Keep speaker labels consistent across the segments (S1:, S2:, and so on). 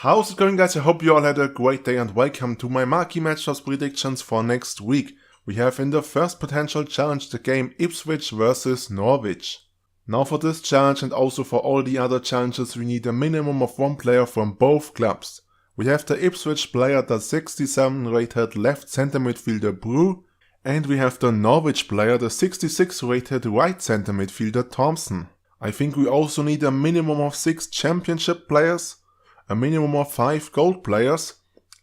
S1: How's it going, guys? I hope you all had a great day and welcome to my Marquee matchups predictions for next week. We have in the first potential challenge the game Ipswich versus Norwich. Now for this challenge and also for all the other challenges we need a minimum of one player from both clubs. We have the Ipswich player, the 67 rated left centre midfielder Brew, and we have the Norwich player, the 66 rated right centre midfielder Thompson. I think we also need a minimum of 6 championship players, a minimum of 5 gold players,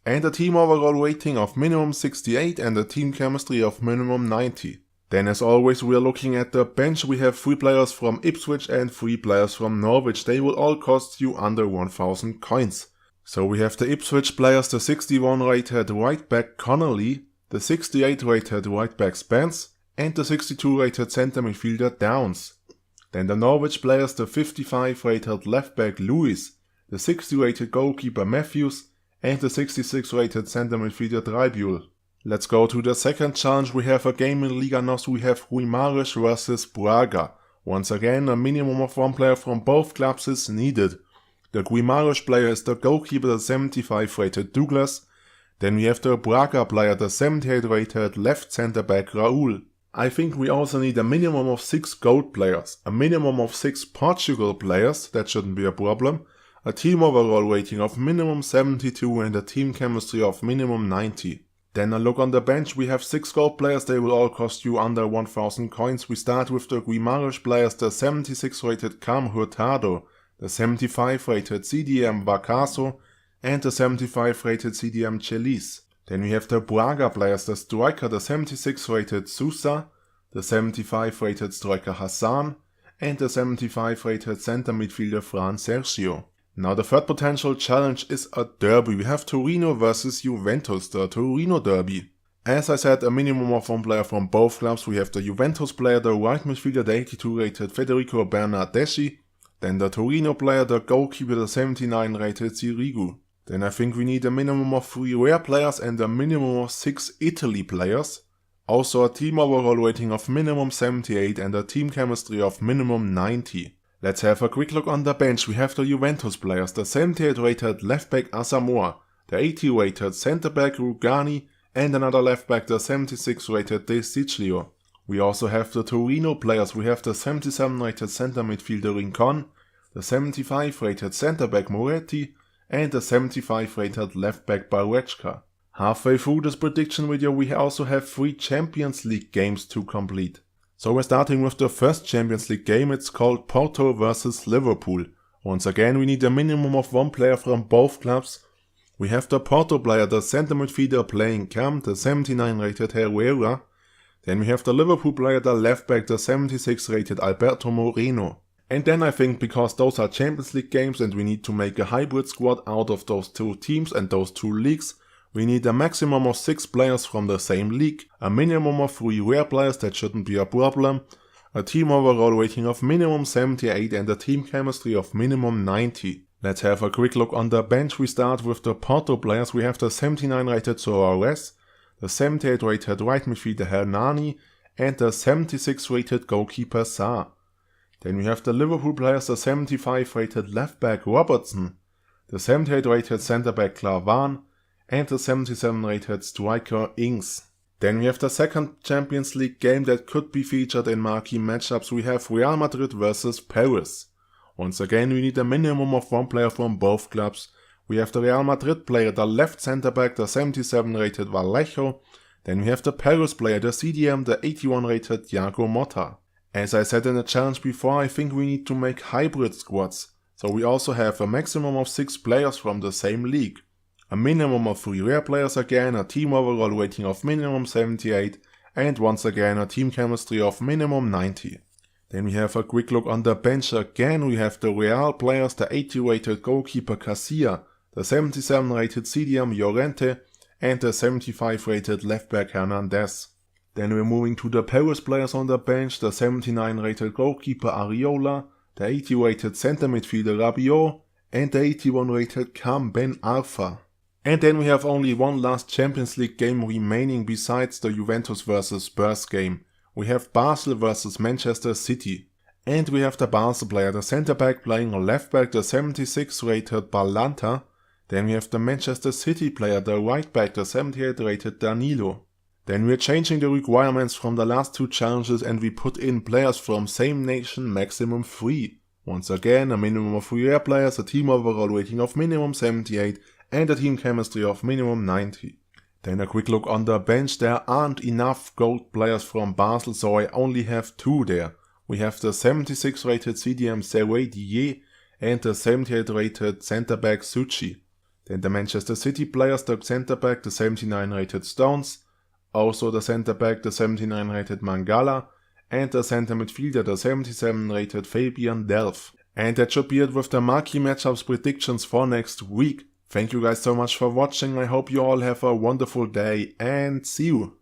S1: and a team overall rating of minimum 68 and a team chemistry of minimum 90. Then as always we are looking at the bench. We have 3 players from Ipswich and 3 players from Norwich. They will all cost you under 1000 coins. So we have the Ipswich players, the 61 rated right back Connolly, the 68 rated right back Spence, and the 62 rated centre midfielder Downs. Then the Norwich players, the 55 rated left back Lewis, the 60 rated goalkeeper Matthews, and the 66 rated centre midfielder Drybule. Let's go to the second challenge. We have a game in Liga NOS. We have Guimaraes versus Braga. Once again, a minimum of 1 player from both clubs is needed. The Guimaraes player is the goalkeeper, the 75 rated Douglas. Then we have the Braga player, the 78 rated left centre back Raul. I think we also need a minimum of 6 gold players, a minimum of 6 Portugal players, that shouldn't be a problem, a team overall rating of minimum 72 and a team chemistry of minimum 90. Then a look on the bench. We have 6 gold players, they will all cost you under 1000 coins. We start with the Guimaraes players, the 76 rated Cam Hurtado, the 75 rated CDM Vacaso, and the 75 rated CDM Chelis. Then we have the Braga players, the striker, the 76 rated Sousa, the 75 rated striker Hassan, and the 75 rated centre midfielder Fran Sergio. Now the third potential challenge is a derby. We have Torino versus Juventus, the Torino Derby. As I said, a minimum of 1 player from both clubs. We have the Juventus player, the right midfielder, the 82 rated Federico Bernardeschi. Then the Torino player, the goalkeeper, the 79 rated Sirigu. Then I think we need a minimum of 3 rare players and a minimum of 6 Italy players. Also a team overall rating of minimum 78 and a team chemistry of minimum 90. Let's have a quick look on the bench. We have the Juventus players, the 78 rated left back Asamoah, the 80 rated centre back Rugani, and another left back, the 76 rated De Sicilio. We also have the Torino players. We have the 77 rated centre midfielder Rincon, the 75 rated centre back Moretti, and the 75 rated left back Barrechka. Halfway through this prediction video we also have 3 Champions League games to complete. So we're starting with the first Champions League game. It's called Porto versus Liverpool. Once again we need a minimum of 1 player from both clubs. We have the Porto player, the centre midfielder playing Cam, the 79 rated Herrera. Then we have the Liverpool player, the left back, the 76 rated Alberto Moreno. And then I think, because those are Champions League games and we need to make a hybrid squad out of those 2 teams and those 2 leagues, we need a maximum of 6 players from the same league, a minimum of 3 rare players, that shouldn't be a problem, a team overall rating of minimum 78 and a team chemistry of minimum 90. Let's have a quick look on the bench. We start with the Porto players. We have the 79 rated Soares, the 78 rated right midfielder Hernani, and the 76 rated goalkeeper Sa. Then we have the Liverpool players, the 75 rated left back Robertson, the 78 rated centre back Clavan, and the 77 rated striker Ings. Then we have the second Champions League game that could be featured in marquee matchups. We have Real Madrid versus Paris. Once again we need a minimum of 1 player from both clubs. We have the Real Madrid player, the left centre back, the 77 rated Vallejo. Then we have the Paris player, the CDM, the 81 rated Thiago Motta. As I said in the challenge before, I think we need to make hybrid squads. So we also have a maximum of 6 players from the same league. A minimum of 3 rare players again, a team overall rating of minimum 78, and once again a team chemistry of minimum 90. Then we have a quick look on the bench. Again we have the Real players, the 80 rated goalkeeper Casilla, the 77 rated CDM Llorente, and the 75 rated left back Hernandez. Then we're moving to the Paris players on the bench, the 79 rated goalkeeper Ariola, the 80 rated centre midfielder Rabiot, and the 81 rated Cam Ben Arfa. And then we have only one last Champions League game remaining besides the Juventus vs Spurs game. We have Basel vs Manchester City. And we have the Basel player, the centre back playing left back, the 76 rated Balanta, Then we have the Manchester City player, the right back, the 78 rated Danilo. Then we are changing the requirements from the last 2 challenges and we put in players from same nation, maximum 3. Once again, a minimum of 3 rare players, a team overall rating of minimum 78 and a team chemistry of minimum 90. Then a quick look on the bench. There aren't enough gold players from Basel, so I only have 2 there. We have the 76 rated CDM Serway and the 78 rated centre back Suchi. Then the Manchester City players, the centre back, the 79 rated Stones, also the centre back, the 79 rated Mangala, and the centre midfielder, the 77 rated Fabian Delph. And that should be it with the Marquee matchups predictions for next week. Thank you guys so much for watching. I hope you all have a wonderful day and see you.